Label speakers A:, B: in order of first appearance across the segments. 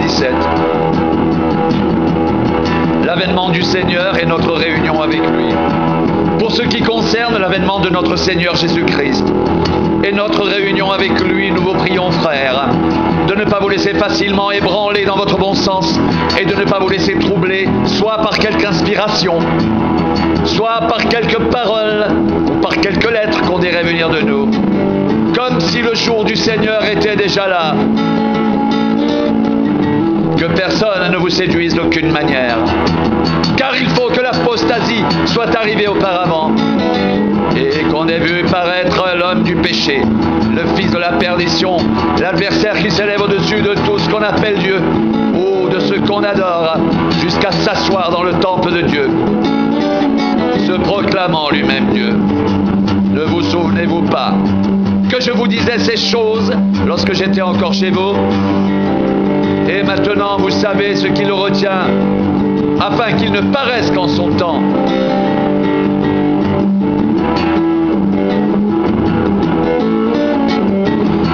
A: 17. L'avènement du Seigneur et notre réunion avec lui. Pour ce qui concerne l'avènement de notre Seigneur Jésus-Christ et notre réunion avec lui, nous vous prions, frères, de ne pas vous laisser facilement ébranler dans votre bon sens et de ne pas vous laisser troubler, soit par quelque inspiration, soit par quelques paroles ou par quelques lettres qu'on dirait venir de nous, comme si le jour du Seigneur était déjà là. Que personne ne vous séduise d'aucune manière, car il faut que l'apostasie soit arrivée auparavant, et qu'on ait vu paraître l'homme du péché, le fils de la perdition, l'adversaire qui s'élève au-dessus de tout ce qu'on appelle Dieu, ou de ce qu'on adore, jusqu'à s'asseoir dans le temple de Dieu, se proclamant lui-même Dieu. Ne vous souvenez-vous pas que je vous disais ces choses lorsque j'étais encore chez vous? Et maintenant, vous savez ce qui le retient, afin qu'il ne paraisse qu'en son temps.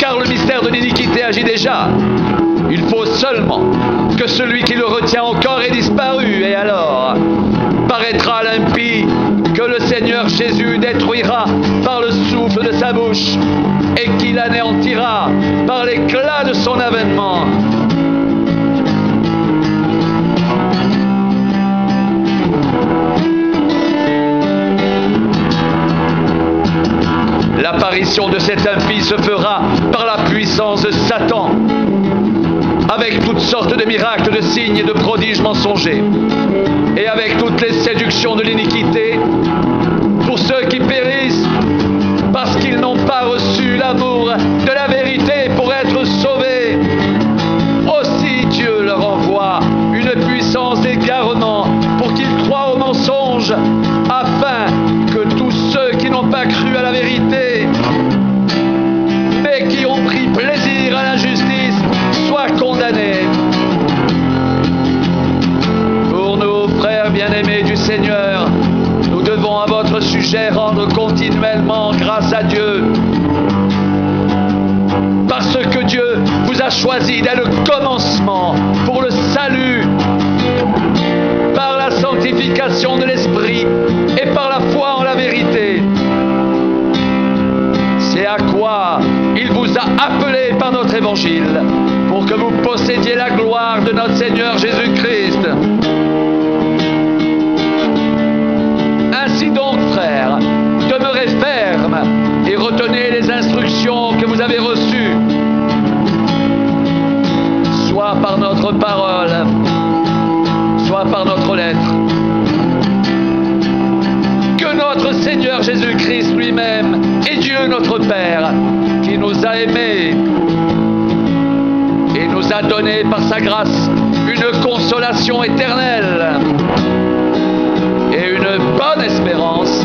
A: Car le mystère de l'iniquité agit déjà. Il faut seulement que celui qui le retient encore ait disparu, et alors paraîtra l'impie que le Seigneur Jésus détruira par le souffle de sa bouche et qu'il anéantira par l'éclat de son avènement. L'apparition de cet impie se fera par la puissance de Satan, avec toutes sortes de miracles, de signes et de prodiges mensongers, et avec toutes les séductions de l'iniquité, pour ceux qui périssent, parce qu'ils n'ont pas reçu l'amour de la vérité pour être sauvés. Aussi Dieu leur envoie une puissance d'égarement pour qu'ils croient au mensonge, afin que tous ceux qui n'ont pas cru à la vérité, mais qui ont pris plaisir à l'injustice, soient condamnés. Pour nous, frères bien-aimés du Seigneur, nous devons à votre sujet rendre continuellement grâce à Dieu, parce que Dieu vous a choisi dès le commencement pour le salut, par la sanctification de l'Esprit et par la foi en la vérité. C'est à quoi il vous a appelé par notre évangile, pour que vous possédiez la gloire de notre Seigneur Jésus-Christ. Ainsi donc, frères, demeurez fermes et retenez les instructions que vous avez reçues, soit par notre parole, soit par notre lettre. Que notre Seigneur Jésus-Christ lui-même et Dieu notre Père, qui nous a aimés et nous a donné par sa grâce une consolation éternelle et une bonne espérance,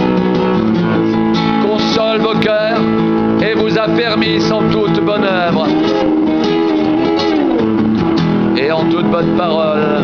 A: console vos cœurs et vous affermisse en toute bonne œuvre et en toute bonne parole,